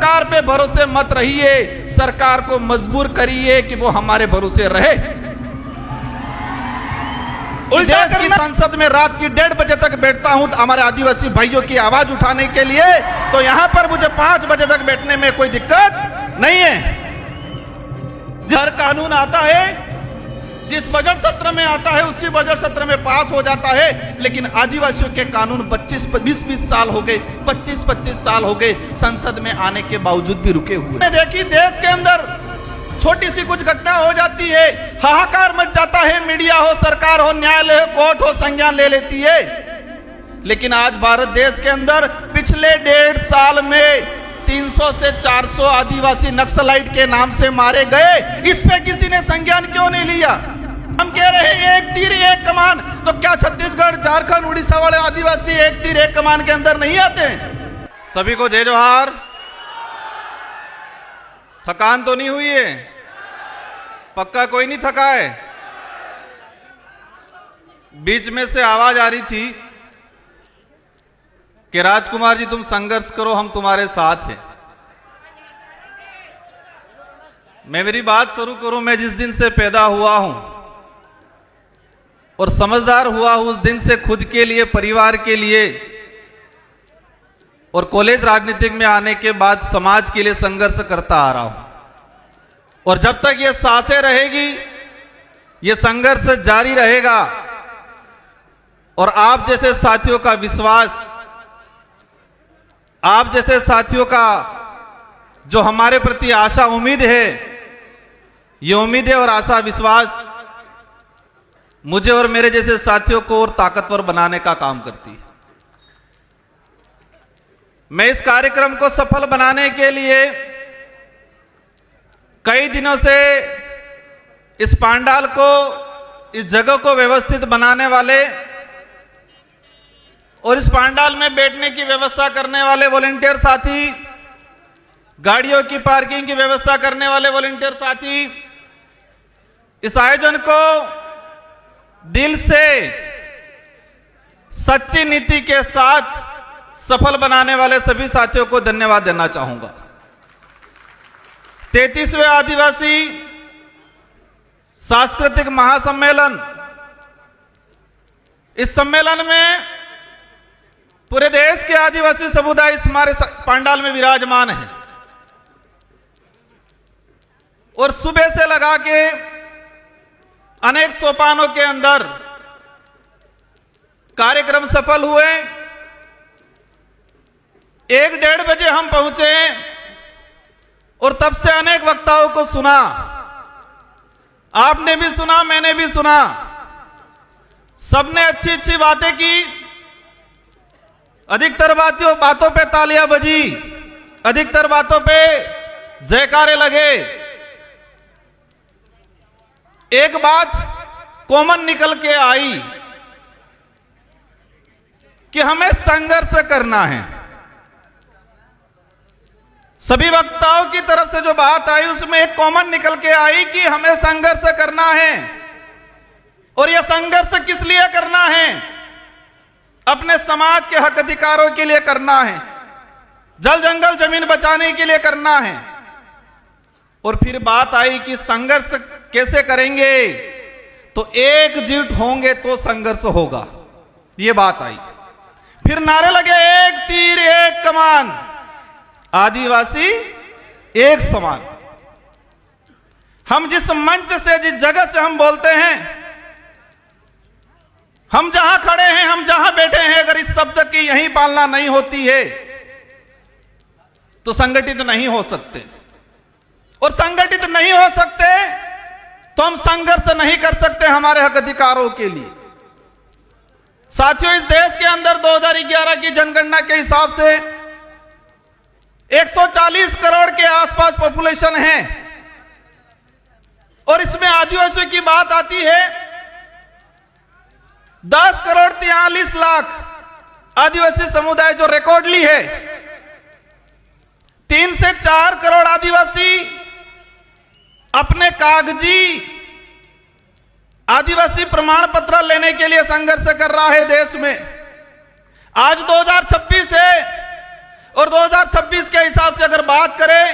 सरकार पे भरोसे मत रहिए, सरकार को मजबूर करिए कि वो हमारे भरोसे रहे। देश की संसद में रात की 1:30 बजे तक बैठता हूं हमारे आदिवासी भाइयों की आवाज उठाने के लिए, तो यहां पर मुझे 5 बजे तक बैठने में कोई दिक्कत नहीं है। हर कानून आता है, जिस बजट सत्र में आता है उसी बजट सत्र में पास हो जाता है, लेकिन आदिवासियों के कानून 20-20 साल हो गए, 25-25 साल हो गए संसद में आने के बावजूद भी रुके हुए। देखिए देश के अंदर छोटी सी कुछ घटना हो जाती है, हाहाकार मच जाता है, मीडिया हो, सरकार हो, न्यायालय हो, कोर्ट हो, संज्ञान ले लेती है। लेकिन आज भारत देश के अंदर पिछले 1.5 साल में 300 से 400 आदिवासी नक्सलाइट के नाम से मारे गए, इस पे किसी ने संज्ञान क्यों नहीं लिया? हम कह रहे हैं एक तीर एक कमान, तो क्या छत्तीसगढ़, झारखंड, उड़ीसा वाले आदिवासी एक तीर एक कमान के अंदर नहीं आते हैं? सभी को जय जोहार। थकान तो नहीं हुई है? पक्का कोई नहीं थका है? बीच में से आवाज आ रही थी कि राजकुमार जी तुम संघर्ष करो, हम तुम्हारे साथ हैं। मैं मेरी बात शुरू करूं, मैं जिस दिन से पैदा हुआ हूं और समझदार हुआ हूं, उस दिन से खुद के लिए, परिवार के लिए और कॉलेज राजनीतिक में आने के बाद समाज के लिए संघर्ष करता आ रहा हूं। और जब तक ये सांसें रहेगी, ये संघर्ष जारी रहेगा। और आप जैसे साथियों का विश्वास, आप जैसे साथियों का जो हमारे प्रति आशा उम्मीद है, ये उम्मीदें और आशा विश्वास मुझे और मेरे जैसे साथियों को और ताकतवर बनाने का काम करती है। मैं इस कार्यक्रम को सफल बनाने के लिए कई दिनों से इस पांडाल को, इस जगह को व्यवस्थित बनाने वाले और इस पांडाल में बैठने की व्यवस्था करने वाले वॉलंटियर साथी, गाड़ियों की पार्किंग की व्यवस्था करने वाले वॉलंटियर साथी, इस आयोजन को दिल से, सच्ची नीति के साथ सफल बनाने वाले सभी साथियों को धन्यवाद देना चाहूंगा। 33वें आदिवासी सांस्कृतिक महासम्मेलन, इस सम्मेलन में पूरे देश के आदिवासी समुदाय इस हमारे पांडाल में विराजमान है और सुबह से लगा के अनेक सोपानों के अंदर कार्यक्रम सफल हुए। 1-1:30 बजे हम पहुंचे और तब से अनेक वक्ताओं को सुना। आपने भी सुना, मैंने भी सुना। सबने अच्छी अच्छी बातें की, अधिकतर बातों पे तालियां बजी, अधिकतर बातों पे जयकारे लगे। एक बात कॉमन निकल के आई कि हमें संघर्ष करना है। सभी वक्ताओं की तरफ से जो बात आई उसमें एक कॉमन निकल के आई कि हमें संघर्ष करना है। और यह संघर्ष किस लिए करना है? अपने समाज के हक अधिकारों के लिए करना है, जल जंगल जमीन बचाने के लिए करना है। और फिर बात आई कि संघर्ष कैसे करेंगे? तो एकजुट होंगे तो संघर्ष होगा, ये बात आई। फिर नारे लगे, एक तीर एक कमान, आदिवासी एक समान। हम जिस मंच से, जिस जगह से हम बोलते हैं, हम जहां खड़े हैं, हम जहां बैठे हैं, अगर इस शब्द की यही पालना नहीं होती है तो संगठित नहीं हो सकते। और संगठित नहीं हो सकते तो हम संघर्ष नहीं कर सकते हमारे हक अधिकारों के लिए। साथियों, इस देश के अंदर 2011 की जनगणना के हिसाब से 140 करोड़ के आसपास पॉपुलेशन है और इसमें आदिवासियों की बात आती है। 10 करोड़ 43 लाख आदिवासी समुदाय जो रिकॉर्डली है। 3 से 4 करोड़ आदिवासी अपने कागजी आदिवासी प्रमाण पत्र लेने के लिए संघर्ष कर रहा है देश में। आज 2026 है और 2026 के हिसाब से अगर बात करें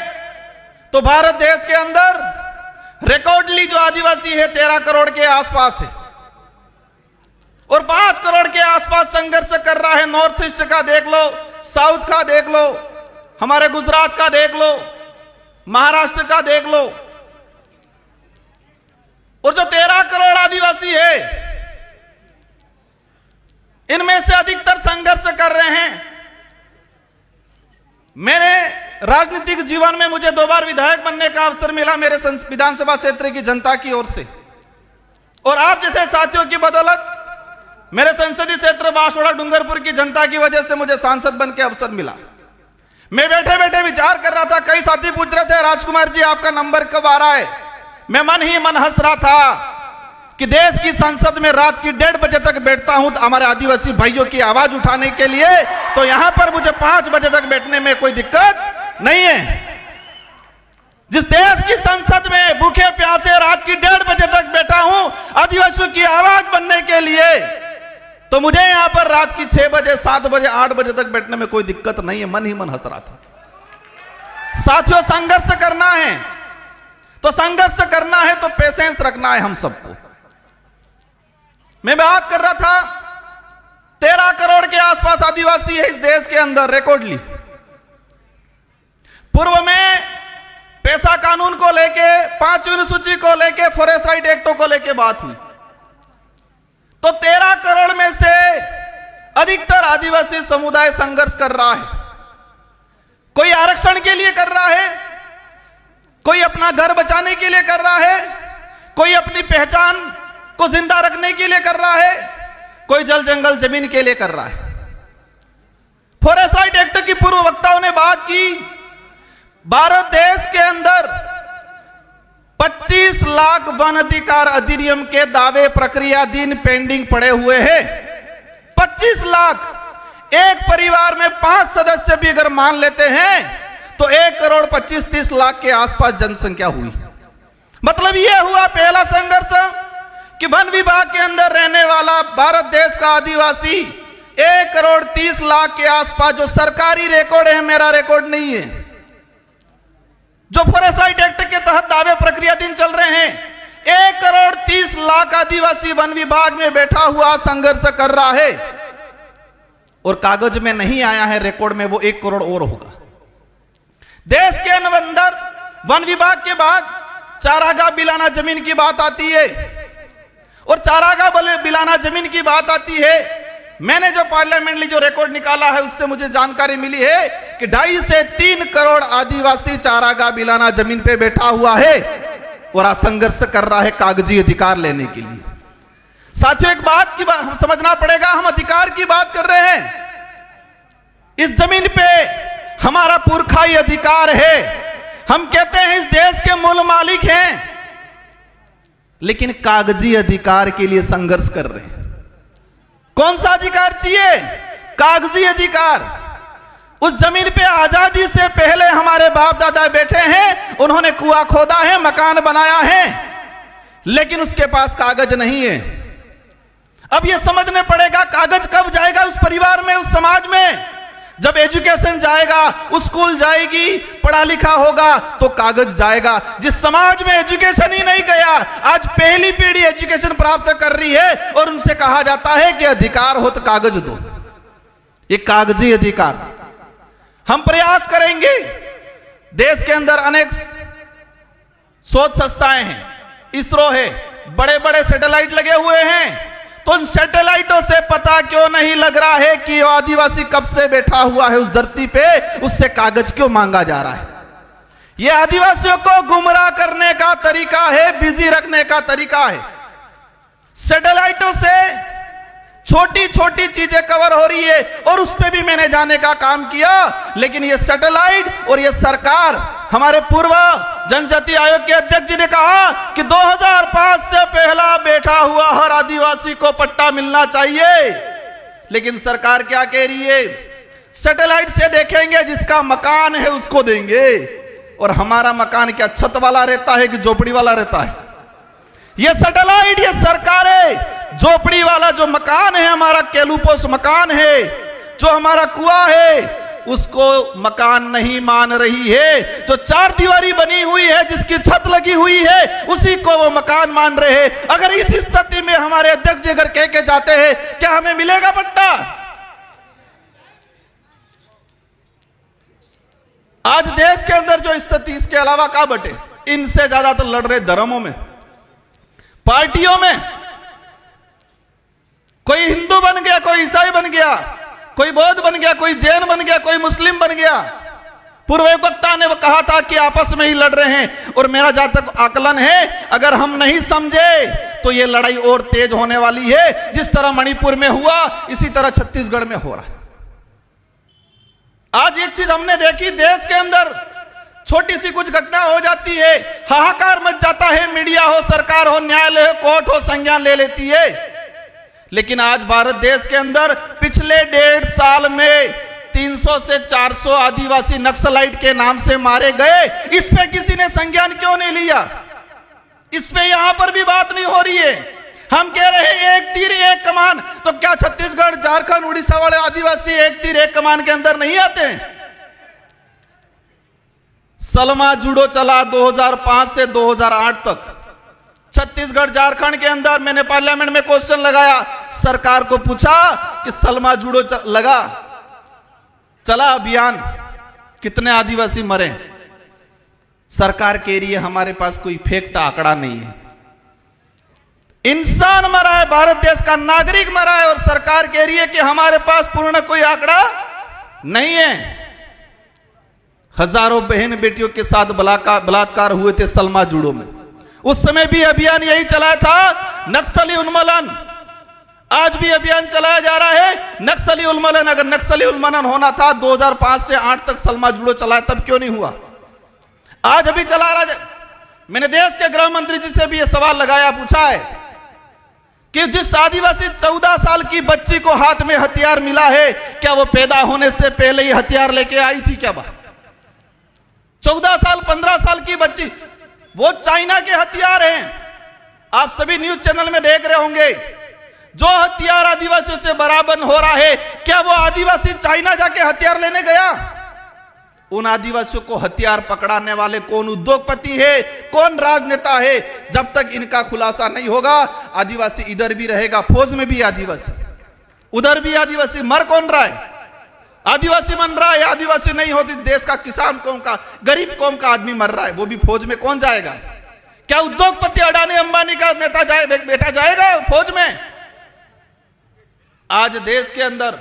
तो भारत देश के अंदर रिकॉर्डली जो आदिवासी है 13 करोड़ के आसपास है और 5 करोड़ के आसपास संघर्ष कर रहा है। नॉर्थ ईस्ट का देख लो, साउथ का देख लो, हमारे गुजरात का देख लो, महाराष्ट्र का देख लो। और जो 13 करोड़ आदिवासी है इनमें से अधिकतर संघर्ष कर रहे हैं। मेरे राजनीतिक जीवन में मुझे 2 बार विधायक बनने का अवसर मिला मेरे विधानसभा क्षेत्र की जनता की ओर से, और आप जैसे साथियों की बदौलत मेरे संसदीय क्षेत्र बांसवाड़ा डूंगरपुर की जनता की वजह से मुझे सांसद बन के अवसर मिला। मैं बैठे बैठे विचार कर रहा था, कई साथी पूछ रहे थे राजकुमार जी आपका नंबर कब आ रहा है। मैं मन ही मन हंस रहा था कि देश की संसद में रात की 1:30 बजे तक बैठता हूं हमारे आदिवासी भाइयों की आवाज उठाने के लिए, तो यहां पर मुझे 5 बजे तक बैठने में कोई दिक्कत नहीं है। जिस देश की संसद में भूखे प्यासे रात की 1:30 बजे तक बैठा हूं आदिवासियों की आवाज बनने के लिए, तो मुझे यहां पर रात की 6 बजे 7 बजे 8 बजे तक बैठने में कोई दिक्कत नहीं है। मन ही मन हंस रहा था। साथियों, संघर्ष करना है तो संघर्ष करना है तो पेशेंस रखना है हम सबको। मैं बात कर रहा था 13 करोड़ के आसपास आदिवासी है इस देश के अंदर रिकॉर्डली। पूर्व में पैसा कानून को लेके, 5वीं अनुसूची को लेके, फॉरेस्ट राइट एक्टों को लेके बात हुई, तो 13 करोड़ में से अधिकतर आदिवासी समुदाय संघर्ष कर रहा है। कोई आरक्षण के लिए कर रहा है, कोई अपना घर बचाने के लिए कर रहा है, कोई अपनी पहचान को जिंदा रखने के लिए कर रहा है, कोई जल जंगल जमीन के लिए कर रहा है। फॉरेस्ट राइट एक्ट की पूर्व वक्ताओं ने बात की, भारत देश के अंदर 25 लाख वन अधिकार अधिनियम के दावे प्रक्रियाधीन पेंडिंग पड़े हुए हैं। 25 लाख। एक परिवार में 5 सदस्य भी अगर मान लेते हैं तो 1,25,30 लाख के आसपास जनसंख्या हुई। मतलब यह हुआ पहला संघर्ष कि वन विभाग के अंदर रहने वाला भारत देश का आदिवासी 1,30 लाख के आसपास, जो सरकारी रिकॉर्ड है, मेरा रिकॉर्ड नहीं है, जो फॉरेस्ट राइट एक्ट के तहत दावे प्रक्रियाधीन चल रहे हैं, 1,30 लाख आदिवासी वन विभाग में बैठा हुआ संघर्ष कर रहा है और कागज में नहीं आया है, रिकॉर्ड में वो 1 करोड़ और होगा। देश के अंदर वन विभाग के बाद चारागाह बिलाना जमीन की बात आती है, और चारागाह बिलाना जमीन की बात आती है। मैंने जो पार्लियामेंटली जो रिकॉर्ड निकाला है उससे मुझे जानकारी मिली है कि 2.5 से 3 करोड़ आदिवासी चारागाह बिलाना जमीन पे बैठा हुआ है और आज संघर्ष कर रहा है कागजी अधिकार लेने के लिए। साथियों, एक बात की समझना पड़ेगा, हम अधिकार की बात कर रहे हैं। इस जमीन पे हमारा पुरखाई अधिकार है, हम कहते हैं इस देश के मूल मालिक हैं, लेकिन कागजी अधिकार के लिए संघर्ष कर रहे हैं। कौन सा अधिकार चाहिए? कागजी अधिकार। उस जमीन पे आजादी से पहले हमारे बाप दादा बैठे हैं, उन्होंने कुआं खोदा है, मकान बनाया है, लेकिन उसके पास कागज नहीं है। अब यह समझने पड़ेगा कागज कब जाएगा उस परिवार में, उस समाज में। जब एजुकेशन जाएगा, उस स्कूल जाएगी, पढ़ा लिखा होगा तो कागज जाएगा। जिस समाज में एजुकेशन ही नहीं गया, आज पहली पीढ़ी एजुकेशन प्राप्त कर रही है और उनसे कहा जाता है कि अधिकार हो तो कागज दो। ये कागजी अधिकार। हम प्रयास करेंगे, देश के अंदर अनेक शोध संस्थाएं हैं, इसरो है, बड़े बड़े सैटेलाइट लगे हुए हैं, तो उन सैटेलाइटों से पता क्यों नहीं लग रहा है कि आदिवासी कब से बैठा हुआ है उस धरती पे, उससे कागज क्यों मांगा जा रहा है? यह आदिवासियों को गुमराह करने का तरीका है, बिजी रखने का तरीका है। सैटेलाइटों से छोटी छोटी चीजें कवर हो रही है और उस पे भी मैंने जाने का काम किया, लेकिन ये सैटेलाइट और ये सरकार, हमारे पूर्व जनजाति आयोग के अध्यक्ष जी ने कहा कि 2005 से पहला बैठा हुआ हर आदिवासी को पट्टा मिलना चाहिए, लेकिन सरकार क्या कह रही है? सैटेलाइट से देखेंगे, जिसका मकान है उसको देंगे। और हमारा मकान क्या छत वाला रहता है कि झोपड़ी वाला रहता है? ये सैटेलाइट, ये सरकारें झोपड़ी वाला जो मकान है, हमारा केलूपोस मकान है, जो हमारा कुआं है, उसको मकान नहीं मान रही है। जो चार दीवारी बनी हुई है, जिसकी छत लगी हुई है, उसी को वो मकान मान रहे हैं। अगर इस स्थिति में हमारे अध्यक्ष जी अगर कह के जाते हैं, क्या हमें मिलेगा पट्टा? आज देश के अंदर जो स्थिति, इसके अलावा क्या बटे? इनसे ज्यादा तो लड़ रहे धर्मों में, पार्टियों में। कोई हिंदू बन गया, कोई ईसाई बन गया, कोई बौद्ध बन गया, कोई जैन बन गया, कोई मुस्लिम बन गया। पूर्व वक्ता ने कहा था कि आपस में ही लड़ रहे हैं, और मेरा जहां तक आकलन है, अगर हम नहीं समझे तो यह लड़ाई और तेज होने वाली है। जिस तरह मणिपुर में हुआ, इसी तरह छत्तीसगढ़ में हो रहा है। आज एक चीज हमने देखी, देश के अंदर छोटी सी कुछ घटना हो जाती है, हाहाकार मच जाता है, मीडिया हो, सरकार हो, न्यायालय हो, कोर्ट हो, संज्ञान ले लेती है। लेकिन आज भारत देश के अंदर पिछले 1.5 साल में 300 से 400 आदिवासी नक्सलाइट के नाम से मारे गए। इस पे किसी ने संज्ञान क्यों नहीं लिया? इस पे यहां पर भी बात नहीं हो रही है। हम कह रहे हैं एक तीर एक कमान, तो क्या छत्तीसगढ़, झारखंड, उड़ीसा वाले आदिवासी एक तीर एक कमान के अंदर नहीं आते हैं? सलमा जुडो चला 2005 से 2008 तक छत्तीसगढ़, झारखंड के अंदर। मैंने पार्लियामेंट में क्वेश्चन लगाया, सरकार को पूछा कि सलमा जुडो चला अभियान, कितने आदिवासी मरे? सरकार कह रही है हमारे पास कोई फेक आंकड़ा नहीं है। इंसान मरा है, भारत देश का नागरिक मरा है, और सरकार कह रही है कि हमारे पास पूर्ण कोई आंकड़ा नहीं है। हजारों बहन बेटियों के साथ बलात्कार हुए थे सलमा जुडो में। उस समय भी अभियान यही चला था, नक्सली उन्मूलन। आज भी अभियान चलाया जा रहा है, नक्सली उन्मूलन। अगर नक्सली उन्मूलन होना था 2005 से 8 तक सलमा जुडो चलाया, तब क्यों नहीं हुआ? आज अभी चला रहा। मैंने देश के गृह मंत्री जी से भी यह सवाल लगाया, पूछा है कि जिस आदिवासी 14 साल की बच्ची को हाथ में हथियार मिला है, क्या वो पैदा होने से पहले ही हथियार लेके आई थी? क्या बात? 14 साल, 15 साल की बच्ची, वो चाइना के हथियार हैं। आप सभी न्यूज चैनल में देख रहे होंगे, जो हथियार आदिवासियों से बराबर हो रहा है, क्या वो आदिवासी चाइना जाके हथियार लेने गया? उन आदिवासियों को हथियार पकड़ाने वाले कौन उद्योगपति है, कौन राजनेता है? जब तक इनका खुलासा नहीं होगा, आदिवासी इधर भी रहेगा, फौज में भी आदिवासी, उधर भी आदिवासी। मर कौन रहा है? आदिवासी मर रहा है। आदिवासी नहीं होती, देश का किसान कौम का, गरीब कौम का आदमी मर रहा है, वो भी फौज में कौन जाएगा? क्या उद्योगपति अडानी अंबानी का नेता बेटा जाएगा फौज में? आज देश के अंदर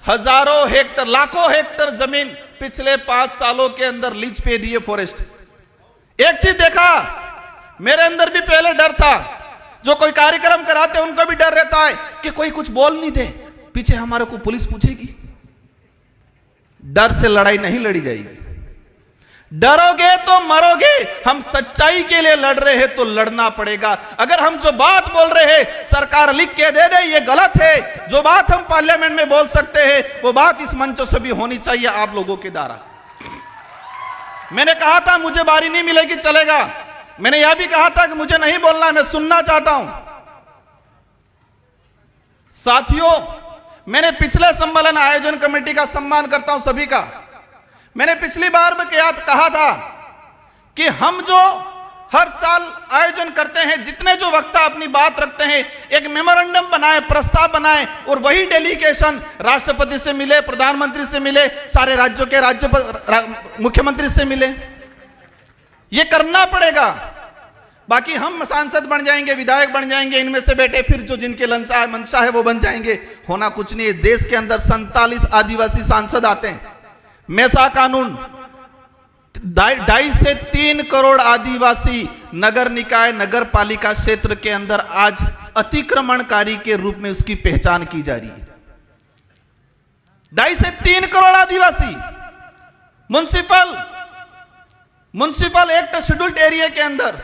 हजारों हेक्टर, लाखों हेक्टर जमीन पिछले 5 सालों के अंदर लीज पे दिए फॉरेस्ट। एक चीज देखा, मेरे अंदर भी पहले डर था, जो कोई कार्यक्रम कराते उनको भी डर रहता है कि कोई कुछ बोल नहीं दे, पीछे हमारे को पुलिस पूछेगी। डर से लड़ाई नहीं लड़ी जाएगी। डरोगे तो मरोगे। हम सच्चाई के लिए लड़ रहे हैं तो लड़ना पड़ेगा। अगर हम जो बात बोल रहे हैं सरकार लिख के दे दे ये गलत है, जो बात हम पार्लियामेंट में बोल सकते हैं वो बात इस मंचों से भी होनी चाहिए आप लोगों के द्वारा। मैंने कहा था मुझे बारी नहीं मिलेगी चलेगा, मैंने यह भी कहा था कि मुझे नहीं बोलना, मैं सुनना चाहता हूं। साथियों, मैंने पिछले सम्मेलन आयोजन कमेटी का सम्मान करता हूं सभी का। मैंने पिछली बार में कहा था कि हम जो हर साल आयोजन करते हैं, जितने जो वक्ता अपनी बात रखते हैं, एक मेमोरेंडम बनाए, प्रस्ताव बनाए और वही डेलीगेशन राष्ट्रपति से मिले, प्रधानमंत्री से मिले, सारे राज्यों के मुख्यमंत्री से मिले। ये करना पड़ेगा। बाकी हम सांसद बन जाएंगे, विधायक बन जाएंगे, इनमें से बेटे फिर जो जिनके मंशा है वो बन जाएंगे, होना कुछ नहीं है। देश के अंदर 47 आदिवासी सांसद आते हैं। मेसा कानून 2.5 से 3 करोड़ आदिवासी नगर निकाय, नगर पालिका क्षेत्र के अंदर आज अतिक्रमणकारी के रूप में उसकी पहचान की जा रही है। 2.5 से 3 करोड़ आदिवासी म्युनिसिपल एक्ट शेड्यूल्ड एरिया के अंदर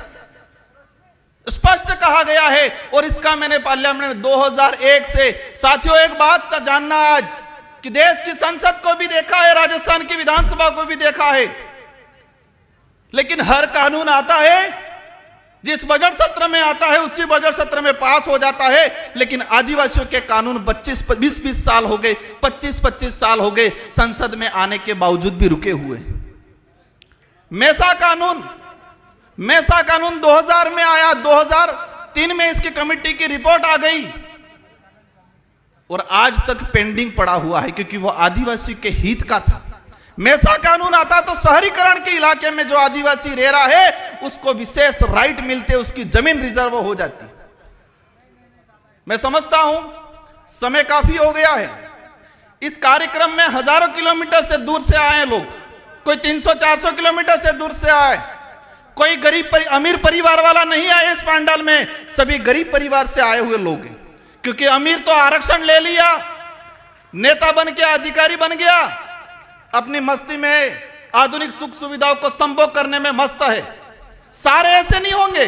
स्पष्ट कहा गया है। और इसका मैंने पार्लियामेंट में 2001 से, साथियों एक बात जानना आज कि देश की संसद को भी देखा है, राजस्थान की विधानसभा को भी देखा है, लेकिन हर कानून आता है जिस बजट सत्र में आता है उसी बजट सत्र में पास हो जाता है, लेकिन आदिवासियों के कानून 20-20 साल हो गए, 25-25 साल हो गए संसद में आने के बावजूद भी रुके हुए। मेसा कानून 2000 में आया, 2003 में इसकी कमेटी की रिपोर्ट आ गई और आज तक पेंडिंग पड़ा हुआ है, क्योंकि वो आदिवासी के हित का था। मेसा कानून आता तो शहरीकरण के इलाके में जो आदिवासी रह रहा है उसको विशेष राइट मिलते, उसकी जमीन रिजर्व हो जाती। मैं समझता हूं समय काफी हो गया है। इस कार्यक्रम में हजारों किलोमीटर से दूर से आए लोग, कोई 300-400 किलोमीटर से दूर से आए, कोई अमीर परिवार वाला नहीं आए इस पंडाल में, सभी गरीब परिवार से आए हुए लोग हैं। क्योंकि अमीर तो आरक्षण ले लिया, नेता बन गया, अधिकारी बन गया, अपनी मस्ती में आधुनिक सुख सुविधाओं को संभोग करने में मस्त है। सारे ऐसे नहीं होंगे,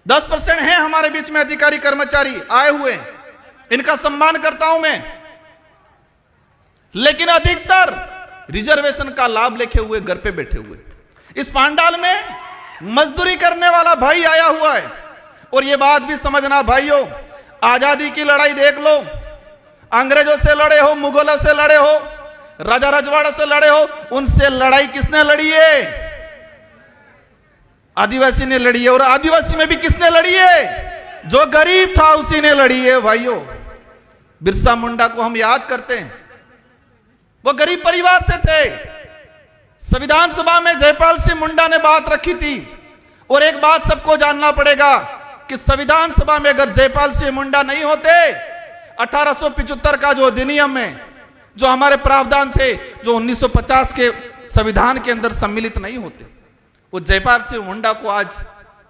10% हैं हमारे बीच में अधिकारी कर्मचारी आए हुए, इनका सम्मान करता हूं मैं, लेकिन अधिकतर रिजर्वेशन का लाभ लेके हुए घर पे बैठे हुए। इस पंडाल में मजदूरी करने वाला भाई आया हुआ है। और यह बात भी समझना भाइयों, आजादी की लड़ाई देख लो, अंग्रेजों से लड़े हो, मुगलों से लड़े हो, राजा रजवाड़ों से लड़े हो, उनसे लड़ाई किसने लड़ी है? आदिवासी ने लड़ी है। और आदिवासी में भी किसने लड़ी है? जो गरीब था उसी ने लड़ी है भाइयों। बिरसा मुंडा को हम याद करते हैं, वो गरीब परिवार से थे। संविधान सभा में जयपाल सिंह मुंडा ने बात रखी थी। और एक बात सबको जानना पड़ेगा कि संविधान सभा में अगर जयपाल सिंह मुंडा नहीं होते, 1875 का जो अधिनियम है, जो हमारे प्रावधान थे, जो 1950 के संविधान के अंदर सम्मिलित नहीं होते, वो जयपाल सिंह मुंडा को आज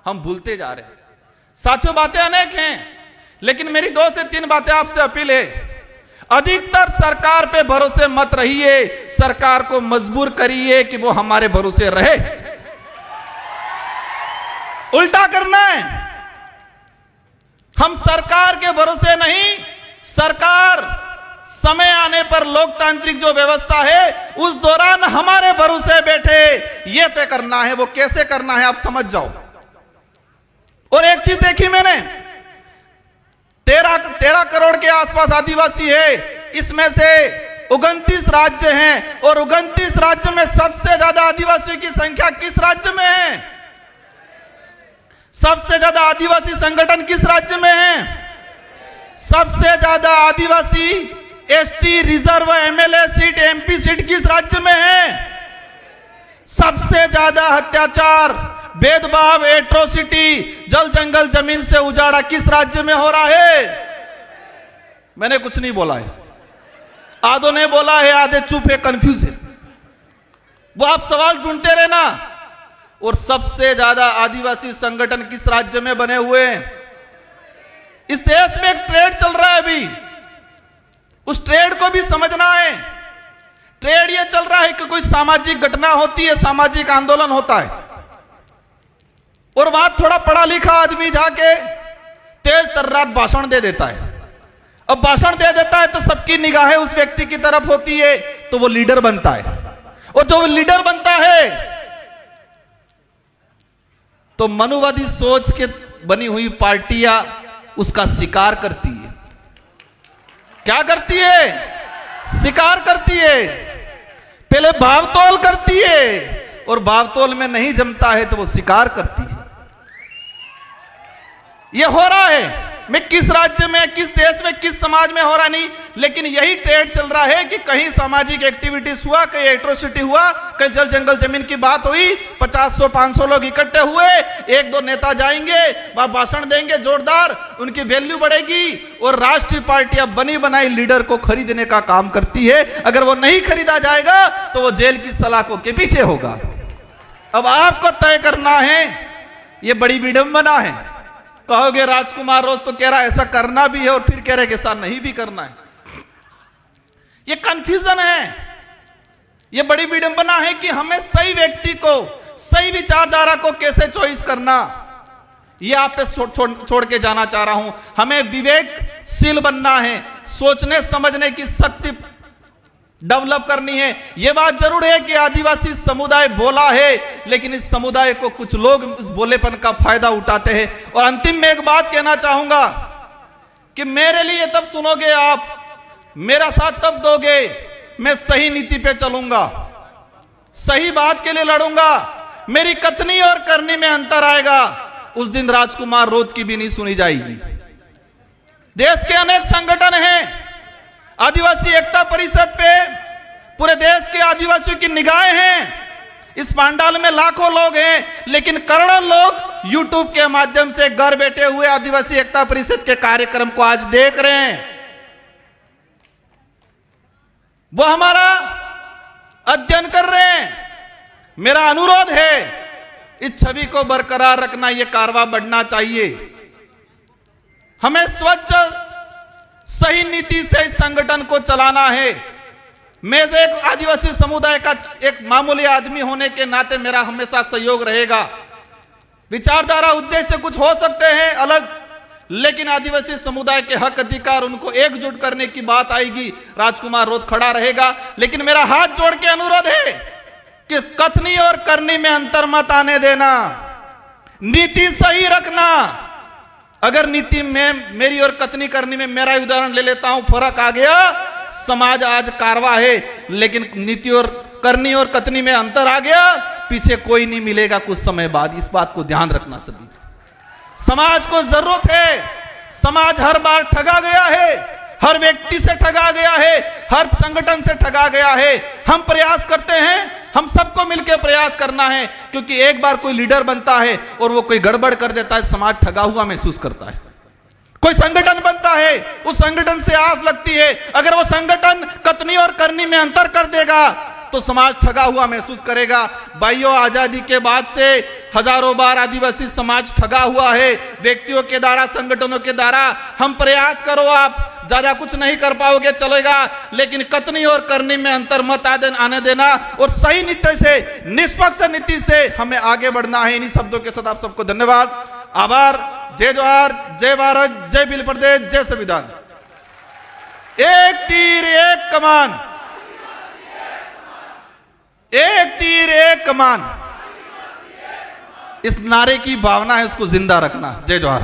हम भूलते जा रहे हैं। साथियों, बातें अनेक हैं, लेकिन मेरी 2 से 3 बातें आपसे अपील है। अधिकतर सरकार पे भरोसे मत रहिए, सरकार को मजबूर करिए कि वो हमारे भरोसे रहे। उल्टा करना है, हम सरकार के भरोसे नहीं, सरकार समय आने पर लोकतांत्रिक जो व्यवस्था है उस दौरान हमारे भरोसे बैठे, यह तय करना है। वो कैसे करना है आप समझ जाओ। और एक चीज देखी मैंने, 13 करोड़ के आसपास आदिवासी है, इसमें से 29 राज्य हैं, और 29 राज्य में सबसे ज्यादा आदिवासियों की संख्या किस राज्य में है? सबसे ज्यादा आदिवासी संगठन किस राज्य में है? सबसे ज्यादा आदिवासी ST reserve MLA seat, MP seat किस राज्य में है? सबसे ज्यादा अत्याचार, भेदभाव, एट्रोसिटी, जल जंगल जमीन से उजाड़ा किस राज्य में हो रहा है? मैंने कुछ नहीं बोला है, आधों ने बोला है, आधे चुप है, कंफ्यूज है। वो आप सवाल ढूंढते रहना। और सबसे ज्यादा आदिवासी संगठन किस राज्य में बने हुए हैं? इस देश में एक ट्रेड चल रहा है अभी, उस ट्रेड को भी समझना है। ट्रेड ये चल रहा है कि कोई सामाजिक घटना होती है, सामाजिक आंदोलन होता है, और वहां थोड़ा पढ़ा लिखा आदमी जाके तेज तर्रार भाषण दे देता है। अब भाषण दे देता है तो सबकी निगाहें उस व्यक्ति की तरफ होती है, तो वो लीडर बनता है। और जो लीडर बनता है तो मनुवादी सोच के बनी हुई पार्टियां उसका शिकार करती है। क्या करती है? शिकार करती है। पहले भावतोल करती है, और भावतोल में नहीं जमता है तो वो शिकार करती है। ये हो रहा है। मैं किस राज्य में, किस देश में, किस समाज में हो रहा नहीं, लेकिन यही ट्रेड चल रहा है कि कहीं सामाजिक एक्टिविटीज हुआ, कहीं एट्रोसिटी हुआ, कहीं जल जंगल जमीन की बात हुई, 50-100-500 लोग इकट्ठे हुए, 1-2 नेता जाएंगे, वह भाषण देंगे जोरदार, उनकी वैल्यू बढ़ेगी, और राष्ट्रीय पार्टियां बनी बनाई लीडर को खरीदने का काम करती है। अगर वो नहीं खरीदा जाएगा तो वो जेल की सलाखों के पीछे होगा। अब आपको तय करना है, ये बड़ी विडंबना है। कहोगे राजकुमार रोज तो कह रहा है ऐसा करना भी है, और फिर कह रहे कि ऐसा नहीं भी करना है। ये कंफ्यूजन है, ये बड़ी विडंबना है कि हमें सही व्यक्ति को, सही विचारधारा को कैसे चॉइस करना, ये आप पे छोड़ के जाना चाह रहा हूं। हमें विवेकशील बनना है, सोचने समझने की शक्ति डेवलप करनी है। यह बात जरूर है कि आदिवासी समुदाय बोला है, लेकिन इस समुदाय को कुछ लोग इस बोलेपन का फायदा उठाते हैं। और अंतिम में एक बात कहना चाहूंगा कि मेरे लिए तब सुनोगे आप, मेरा साथ तब दोगे, मैं सही नीति पे चलूंगा, सही बात के लिए लड़ूंगा, मेरी कथनी और करनी में अंतर आएगा, उस दिन राजकुमार रोध की भी नहीं सुनी जाएगी। देश के अनेक संगठन हैं, आदिवासी एकता परिषद पे पूरे देश के आदिवासियों की निगाहें हैं। इस पंडाल में लाखों लोग हैं, लेकिन करोड़ों लोग यूट्यूब के माध्यम से घर बैठे हुए आदिवासी एकता परिषद के कार्यक्रम को आज देख रहे हैं। वो हमारा अध्ययन कर रहे हैं। मेरा अनुरोध है, इस छवि को बरकरार रखना, यह कारवा बढ़ना चाहिए। हमें स्वच्छ सही नीति से इस संगठन को चलाना है। मैं एक आदिवासी समुदाय का एक मामूली आदमी होने के नाते मेरा हमेशा सहयोग रहेगा। विचारधारा उद्देश्य कुछ हो सकते हैं अलग, लेकिन आदिवासी समुदाय के हक अधिकार, उनको एकजुट करने की बात आएगी, राजकुमार रोध खड़ा रहेगा। लेकिन मेरा हाथ जोड़ के अनुरोध है कि कथनी और करनी में अंतर मत आने देना, नीति सही रखना। अगर नीति में मेरी और कथनी करनी में, मेरा उदाहरण ले लेता हूं, फर्क आ गया, समाज आज कारवा है, लेकिन नीति और करनी और कथनी में अंतर आ गया, पीछे कोई नहीं मिलेगा कुछ समय बाद। इस बात को ध्यान रखना सभी। समाज को जरूरत है। समाज हर बार ठगा गया है, हर व्यक्ति से ठगा गया है, हर संगठन से ठगा गया है। हम प्रयास करते हैं, हम सबको मिलकर प्रयास करना है, क्योंकि एक बार कोई लीडर बनता है और वो कोई गड़बड़ कर देता है, समाज ठगा हुआ महसूस करता है। कोई संगठन बनता है, उस संगठन से आस लगती है, अगर वो संगठन कथनी और करनी में अंतर कर देगा तो समाज ठगा हुआ महसूस करेगा। भाइयों, आजादी के बाद से हजारों बार आदिवासी समाज ठगा हुआ है, व्यक्तियों के द्वारा, संगठनों के द्वारा। हम प्रयास करो, आप ज्यादा कुछ नहीं कर पाओगे, चलेगा, लेकिन कथनी और करनी में अंतर मत आने देना और सही नीति से, निष्पक्ष नीति से हमें आगे बढ़ना है। इन्हीं शब्दों के साथ आप सबको धन्यवाद, आभार। जय जोहार, जय भारत, जय भील प्रदेश, जय संविधान। एक तीर एक कमान, एक तीर एक कमान, इस नारे की भावना है, उसको जिंदा रखना। जय जोहार।